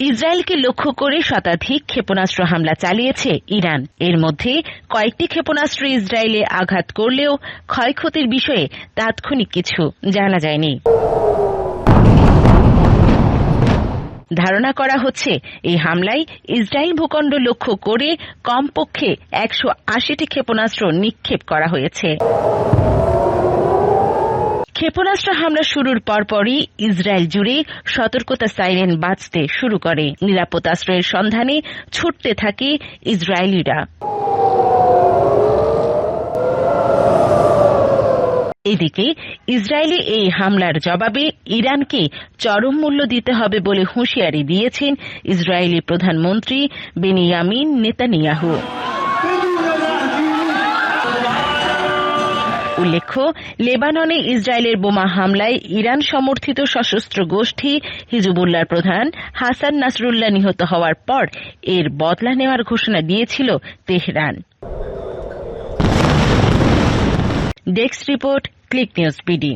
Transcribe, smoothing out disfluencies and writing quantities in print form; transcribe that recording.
ইসরায়েলকে লক্ষ্য করে শতাধিক ক্ষেপণাস্ত্র হামলা চালিয়েছে ইরান। এর মধ্যে কয়েকটি ক্ষেপণাস্ত্র ইসরায়েলে আঘাত করলেও ক্ষয়ক্ষতির বিষয়ে তাৎক্ষণিক কিছু জানা যায়নি। ধারণা করা হচ্ছে এই হামলায় ইসরায়েল ভূখণ্ড লক্ষ্য করে কমপক্ষে 180টি ক্ষেপণাস্ত্র নিক্ষেপ করা হয়েছে। ক্ষেপণাস্ত্র হামলা শুরুর পরপরই ইসরায়েল জুড়ে সতর্কতা সাইরেন বাজতে শুরু করে। নিরাপদ আশ্রয়ের সন্ধানে ছুটতে থাকে ইসরায়েলিরা। এদিকে ইসরায়েলি এই হামলার জবাবে ইরানকে চরম মূল্য দিতে হবে বলে হুঁশিয়ারি দিয়েছেন ইসরায়েলি প্রধানমন্ত্রী বেনিয়ামিন নেতানিয়াহু। উল্লেখ্য, লেবাননে ইসরায়েলের বোমা হামলায় ইরান সমর্থিত সশস্ত্র গোষ্ঠী হিজবুল্লাহর প্রধান হাসান নাসরুল্লাহ নিহত হওয়ার পর এর বদলা নেওয়ার ঘোষণা দিয়েছিল Tehran. Desk report, click news BD.